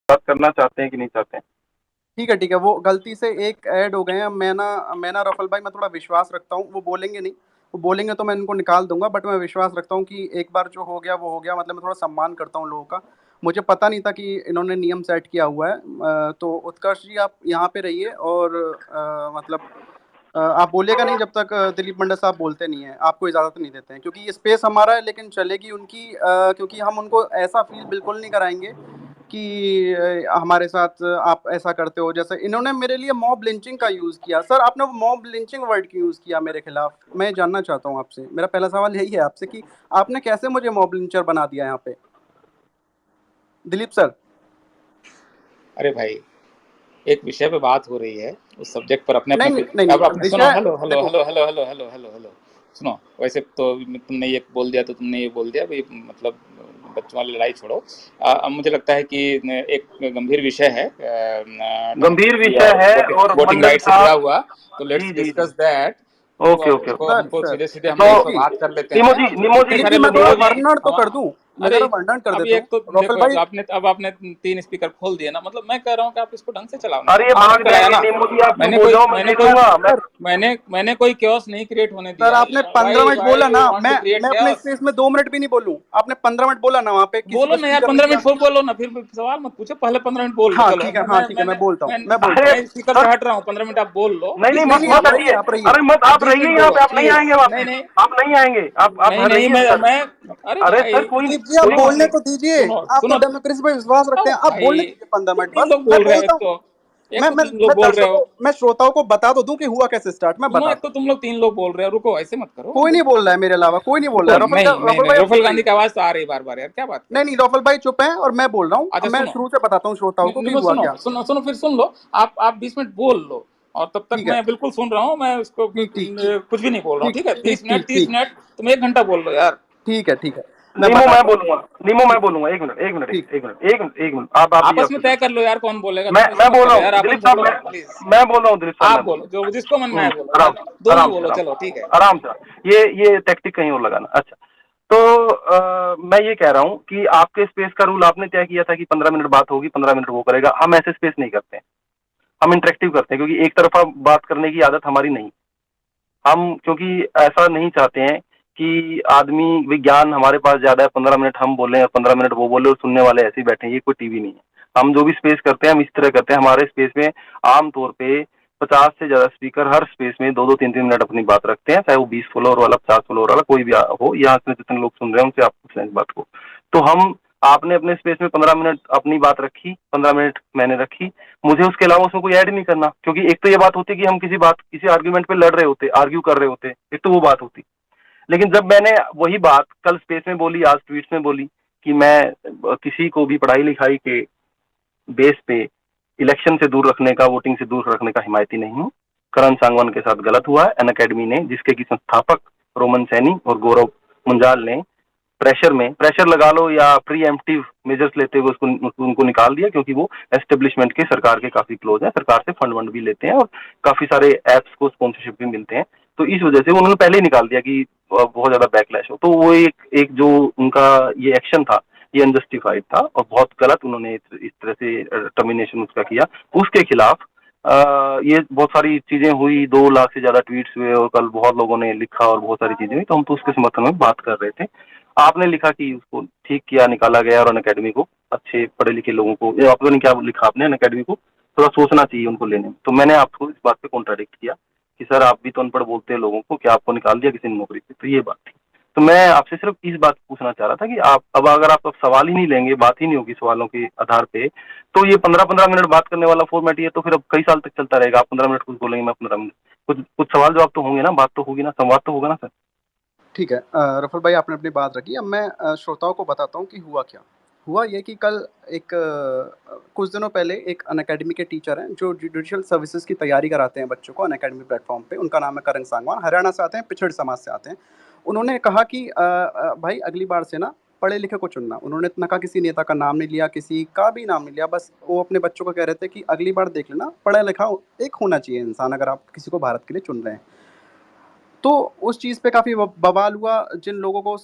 बात करना चाहते हैं कि नहीं चाहते हैं? ठीक है, वो गलती से एक ऐड हो गए हैं। मैं ना रफल भाई, मैं थोड़ा विश्वास रखता हूँ, वो बोलेंगे नहीं, वो बोलेंगे तो मैं इनको निकाल दूंगा, बट मैं विश्वास रखता हूँ कि एक बार जो हो गया वो हो गया। मतलब मैं थोड़ा सम्मान करता हूँ लोगों का। मुझे पता नहीं था कि इन्होंने नियम सेट किया हुआ है। तो उत्कर्ष जी, आप यहाँ पे रहिए, और मतलब आप बोलिएगा नहीं जब तक दिलीप मंडल साहब बोलते नहीं है, आपको इजाज़त नहीं देते हैं, क्योंकि ये स्पेस हमारा है, लेकिन चलेगी उनकी, क्योंकि हम उनको ऐसा फील बिल्कुल नहीं कराएंगे कि हमारे साथ आप ऐसा करते हो। जैसे इन्होंने मेरे लिए मॉब लिंचिंग का यूज़ किया। सर, आपने मॉब लिंचिंग वर्ड क्यों यूज़ किया मेरे खिलाफ? मैं जानना चाहता हूँ आपसे। मेरा पहला सवाल यही है आपसे कि आपने कैसे मुझे मॉब लिंचर बना दिया यहाँ पे, दिलीप सर? अरे भाई, एक विषय पे बात हो रही है, उस सब्जेक्ट पर अपने नहीं अपने नहीं पे। नहीं अब नहीं, सुनो, विषय हेलो हेलो देखो। Hello hello hello hello hello hello hello, सुनो। वैसे तो तुमने ये बोल दिया तो तुमने ये बोल दिया भाई, मतलब बच्चों वाली लड़ाई छोड़ो। अब मुझे लगता है कि एक गंभीर विषय है, गंभीर डेमोक्रेसी विषय और है वोटिंग और वोटिंग मंडल राइट से जुड़ा साहब। हुआ। तो जी लेट्स जी जी। Discuss that. ओके उसको ओके उसको ओके। सर हमको सर सीधे सीधे हम तो लोग निमो इस पर जी, बात कर लेते निमो हैं। जी, अब निमो जी, इतने दिलीप सारे जी, मैं लोग थोड़ा निमो बोल जी। रहे हैं। वर्णन तो हाँ, कर दूं। मैं अरे जरा वर्णन कर अभी देता हूँ। एक तो रफल देखो, भाई, अब आपने 3 स्पीकर खोल दिए ना, मतलब मैं कह रहा हूँ कि आप इसको ढंग से चलाओ ना यार, अरे ये मैंने भाग नहीं कराया जाएंगे ना। निमो जी, आप चुप मैंने हो कोई जाओ, मैं मैंने देख कोई लूंगा मैं। सर मैंने कोई क्योस नहीं क्रिएट होने सर, दिया। आपने 15 मिनट व्हाई बोला ना। यू वांट मैं टू क्रिएट मैं अपने क्योस? स्पेस में 2 मिनट भी नहीं बोलूं। आपने 15 मिनट बोला ना, वहाँ पे किसी बोलो को ना यार, स्पीकर नहीं 15 मिनट दिया। फिर बोलो ना, फिर सवाल मत पूछो, पहले 15 मिनट बोल लो। हाँ चलो, ठीक है, हाँ ठीक है, मैं बोलता हूँ, मैं मैं बोलता अरे हूँ। मैं स्पीकर सर, से हट रहा हूँ, 15 मिनट आप बोल लो, नहीं नहीं, 20 मत मिनट नहीं, मुझे मत आप दो। रहिए, आइए। आप रहिए। अरे मत, आप आप 20 रहिए मिनट यहाँ बोलो, पे, आप नहीं प्लीज। आएंगे वहाँ नहीं पे। नहीं आप नहीं आएंगे, आप नहीं नहीं, रहिए सर। मैं अरे अरे सर, भाई, कोई दिलीप जी, आप कोई बात बोलने नहीं। तो दीजिए। सुनो आप तो सुनो। डेमोक्रेसी पे विश्वास रखते आओ हैं, आप भाई, बोलने दीजिए 15 मिनट, तीन बस लोग मैं बोल रहे हो, बोलता हूँ। एक तो तुम लोग मैं बोल रहे हो। दर्शकों, मैं श्रोताओं को बता तो दूं कि हुआ कैसे स्टार्ट, मैं सुनो, एक बताता तो हूँ। तुम लोग 3 लोग बोल रहे हो, रुको, ऐसे मत करो, कोई नहीं रुको। बोल रहा है मेरे अलावा, कोई नहीं बोल रहा रुको, है। नहीं नहीं रफल नहीं, भाई, आप राहुल चुप गांधी रहिए। की आवाज तो आ रही बार बार यार, क्या बात कर नहीं रहे नहीं, हो? रफल भाई चुप हैं, और मैं बोल रहा हूँ। अब अच्छा मैं सुनो, शुरू से बताता हूँ श्रोताओं को कि देखो हुआ सुनो क्या। सुनो सुनो, फिर सुन लो। आप 20 मिनट बोल लो, और तब तक ठीक है, मैं बिल्कुल सुन रहा हूँ। मैं उसको ठीक ठीक कुछ भी नहीं बोल रहा हूँ, ठीक ठीक है? ठीक 30 मिनट, ठीक 30 ठीक मिनट, तुम 1 घंटा बोल लो यार। ठीक है, ठीक है, मैं नीमो मैं बताता हूँ। बोलूंगा। नीमो मैं ठीक बोलूंगा, एक मिनट एक मिनट ठीक। एक मिनट एक मिनट एक मिनट, आप भी आपस आप में तय सुनो। कर लो यार, कौन बोलेगा, मैं तुम ऐसे मैं मत बोल रहा करो हूँ यार, आपस दिलीप में साहब, बोलो ना प्लीज। मैं बोल रहा हूँ दिलीप साहब, आप मैं बोल बोलो, रहा जो जिसको मन में आए बोलो हूँ। आराम यार, से दोनों आराम से बोलो, आराम चलो ठीक है। से आराम से, ये टैक्टिक कहीं और लगाना। अच्छा, तो मैं ये कह रहा हूँ कि आपके स्पेस का रूल आपने तय किया था कि 15 मिनट बात होगी, 15 मिनट वो करेगा। हम ऐसे स्पेस नहीं करते हैं, हम इंटरेक्टिव करते हैं, क्योंकि एक तरफा बात करने की आदत हमारी नहीं। हम क्योंकि ऐसा नहीं चाहते हैं कि आदमी विज्ञान हमारे पास ज्यादा है, 15 मिनट हम बोले और 15 मिनट वो बोले और सुनने वाले ऐसे ही बैठे हैं, ये कोई टीवी नहीं है। हम जो भी स्पेस करते हैं हम इस तरह करते हैं। हमारे स्पेस में आमतौर पे 50 से ज्यादा स्पीकर हर स्पेस में 2-2, 3-3 मिनट अपनी बात रखते हैं, चाहे वो 20 फ्लोर वाला, 50 फ्लोर वाला, कोई भी हो। यहाँ से जितने लोग सुन रहे हैं उनसे आप पूछ लें इस बात को। तो हम, आपने अपने स्पेस में 15 मिनट अपनी बात रखी, 15 मिनट मैंने रखी। मुझे उसके अलावा उसमें कोई ऐड नहीं करना, क्योंकि एक तो ये बात होती कि हम किसी आर्ग्यूमेंट पे लड़ रहे होते, आर्ग्यू कर रहे होते, एक तो वो बात होती। लेकिन जब मैंने वही बात कल स्पेस में बोली, आज ट्वीट्स में बोली कि मैं किसी को भी पढ़ाई लिखाई के बेस पे इलेक्शन से दूर रखने का, वोटिंग से दूर रखने का हिमायती नहीं हूँ। करण सांगवान के साथ गलत हुआ है। अन अकेडमी ने, जिसके की संस्थापक रोमन सैनी और गौरव मुंजाल ने प्रेशर लगा लो या प्री एम्प्टिव मेजर्स लेते हुए उनको निकाल दिया, क्योंकि वो एस्टेब्लिशमेंट के, सरकार के काफी क्लोज है, सरकार से फंड वंड भी लेते हैं और काफी सारे एप्स को स्पॉन्सरशिप भी मिलते हैं। तो इस वजह से उन्होंने पहले ही निकाल दिया कि बहुत ज्यादा बैकलैश हो। तो वो एक एक जो उनका ये एक्शन था, ये अनजस्टिफाइड था और बहुत गलत उन्होंने इस तरह से टर्मिनेशन उसका किया। उसके खिलाफ ये बहुत सारी चीजें हुई, 2 लाख से ज्यादा ट्वीट्स हुए और कल बहुत लोगों ने लिखा और बहुत सारी चीजें हुई, तो हम तो उसके समर्थन में बात कर रहे थे। आपने लिखा कि उसको ठीक किया, निकाला गया, और अन अकेडमी को, अच्छे पढ़े लिखे लोगों को, आपने नहीं क्या लिखा, आपने अन अकेडमी को थोड़ा सोचना चाहिए उनको लेने में। तो मैंने आपको इस बात पे कॉन्ट्राडिक्ट किया कि सर आप भी तो अनपढ़ बोलते हैं लोगों को, कि आपको निकाल दिया किसी ने नौकरी से, तो ये बात थी। तो मैं आपसे सिर्फ इस बात पूछना चाह रहा था कि आप अब, अगर आप अब सवाल ही नहीं लेंगे, बात ही नहीं होगी सवालों के आधार पे, तो ये 15-15 मिनट बात करने वाला फॉर्मेट, ये तो फिर अब कई साल तक चलता रहेगा। आप 15 मिनट कुछ बोलेंगे, मैं 15 मिनट कुछ कुछ सवाल जवाब तो होंगे ना, बात तो होगी ना, संवाद तो होगा ना सर। ठीक है, रफल भाई, आपने अपनी बात रखी। अब मैं श्रोताओं को बताता हूँ कि हुआ क्या। हुआ ये कि कल एक कुछ दिनों पहले एक अनअकैडमी के टीचर हैं जो जुडिशियल सर्विसेज की तैयारी कराते हैं बच्चों को अनअकैडमी प्लेटफॉर्म पे। उनका नाम है करण सांगवान, हरियाणा से आते हैं, पिछड़ समाज से आते हैं। उन्होंने कहा कि भाई अगली बार से ना पढ़े लिखे को चुनना। उन्होंने इतना कहा, किसी नेता का नाम नहीं लिया, किसी का भी नाम नहीं लिया, बस वो अपने बच्चों को कह रहे थे कि अगली बार देख लेना, पढ़ा लिखा एक होना चाहिए इंसान अगर आप किसी को भारत के लिए चुन रहे हैं। तो उस चीज़ पे काफ़ी बवाल हुआ। जिन लोगों को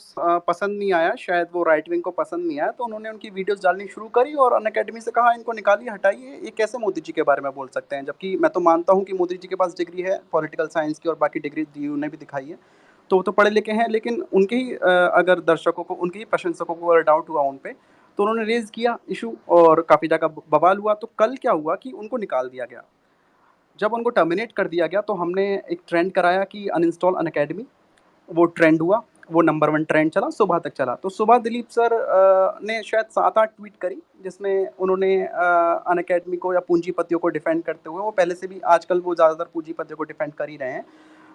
पसंद नहीं आया, शायद वो राइट विंग को पसंद नहीं आया, तो उन्होंने उनकी वीडियोस डालनी शुरू करी और अनअकैडमी से कहा इनको निकालिए, हटाइए, ये कैसे मोदी जी के बारे में बोल सकते हैं। जबकि मैं तो मानता हूँ कि मोदी जी के पास डिग्री है पॉलिटिकल साइंस की और बाकी डिग्री दी उन्हें भी दिखाई है, तो वो तो पढ़े लिखे हैं। लेकिन उनके ही अगर दर्शकों को, उनके ही प्रशंसकों को अगर डाउट हुआ उन पे, तो उन्होंने रेज किया इशू और काफ़ी जगह बवाल हुआ। तो कल क्या हुआ कि उनको निकाल दिया गया। जब उनको टर्मिनेट कर दिया गया तो हमने एक ट्रेंड कराया कि अनइंस्टॉल अनअकैडमी। वो ट्रेंड हुआ, वो नंबर 1 ट्रेंड चला, सुबह तक चला। तो सुबह दिलीप सर ने शायद 7-8 ट्वीट करी, जिसमें उन्होंने अनअकैडमी को या पूंजीपतियों को डिफेंड करते हुए, वो पहले से भी आजकल वो ज़्यादातर पूंजीपतियों को डिफेंड कर ही रहे हैं।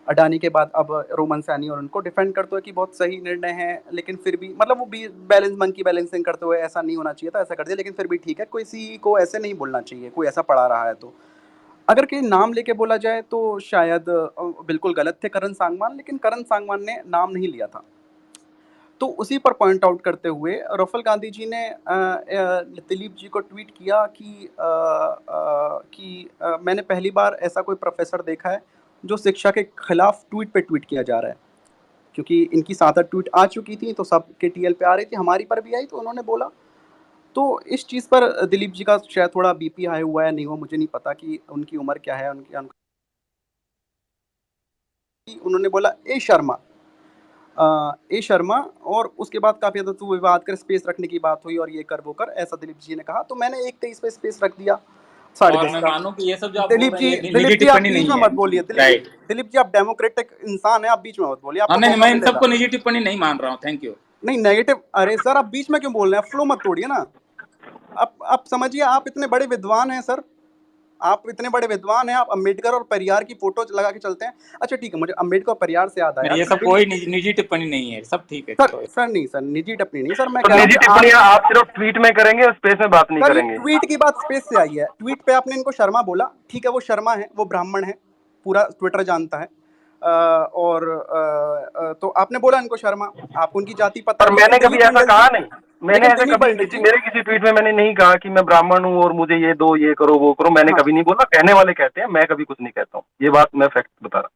अडानी के बाद अब रोमन सैनी, और उनको डिफेंड करते हुए कि बहुत सही निर्णय है, लेकिन फिर भी मतलब वो बैलेंस, मन की बैलेंसिंग करते हुए ऐसा नहीं होना चाहिए था, ऐसा कर दिया, लेकिन फिर भी ठीक है, किसी को ऐसे नहीं बोलना चाहिए, कोई ऐसा पढ़ा रहा है तो। अगर कहीं नाम लेके बोला जाए तो शायद बिल्कुल गलत थे करण सांगवान, लेकिन करण सांगवान ने नाम नहीं लिया था। तो उसी पर पॉइंट आउट करते हुए राहुल गांधी जी ने दिलीप जी को ट्वीट किया कि मैंने पहली बार ऐसा कोई प्रोफेसर देखा है जो शिक्षा के खिलाफ ट्वीट पे ट्वीट किया जा रहा है, क्योंकि इनकी 7-8 ट्वीट आ चुकी थी, तो सबके टीएल पे आ रही थी, हमारी पर भी आई, तो उन्होंने बोला। तो इस चीज़ पर दिलीप जी का शायद थोड़ा बीपी हाई हुआ है, नहीं हुआ मुझे नहीं पता कि उनकी उम्र क्या है, उन्होंने बोला ए शर्मा, ए शर्मा, और उसके बाद काफ़ी ज़्यादा तो विवाद कर स्पेस रखने की बात हुई और ये कर वो कर, ऐसा दिलीप जी ने कहा। तो मैंने 1:23 पे स्पेस रख दिया, और 10:30 मैं का। मानूं कि ये सब जो आप बोल दिलीप रहे जी, हैं ये निजी आप टिप्पणी बीच नहीं में है। मत बोलिए। राइट। दिलीप जी आप डेमोक्रेटिक इंसान हैं, आप बीच में मत बोलिए, हाँ, आपको नहीं, मौका मैं इन मिलेगा। सबको निजी टिप्पणी नहीं मान रहा हूँ। Thank you. नहीं नेगेटिव, अरे सर आप बीच में क्यों बोल रहे हैं, फ्लो मत तोड़िए ना। आप समझिए, आप इतने बड़े विद्वान हैं सर, आप इतने बड़े विद्वान हैं, आप अम्बेडकर और परियार की फोटो लगा के चलते हैं। अच्छा ठीक है, मुझे अम्बेडकर और परियार से याद आया नहीं, ये कि सब कोई निजी टिप्पणी नहीं है, सब ठीक है, सर चलो। सर नहीं सर, निजी टिप्पणी नहीं सर, मैं तो कह रहा हूँ निजी कि आप, टिप्पणियां आप सिर्फ ट्वीट में करेंगे, स्पेस में बात नहीं सर ये करेंगे। ट्वीट की बात स्पेस से आई है। ट्वीट पे आपने इनको शर्मा बोला, ठीक है, वो शर्मा है, वो ब्राह्मण है, पूरा ट्विटर जानता है। तो आपने बोला इनको शर्मा, आपको उनकी जाति पता पर है, लेकिन मैंने कभी दिलीप ऐसा बिंदल कहा जी, नहीं। मैंने ऐसे दिलीप कभी बिंदल जी, मेरे किसी ट्वीट में मैंने नहीं कहा कि मैं ब्राह्मण हूँ और मुझे ये दो, ये करो, वो करो। मैंने हाँ कभी नहीं बोला, कहने वाले कहते हैं, मैं कभी कुछ नहीं कहता हूँ। ये बात मैं फैक्ट बता रहा हूँ।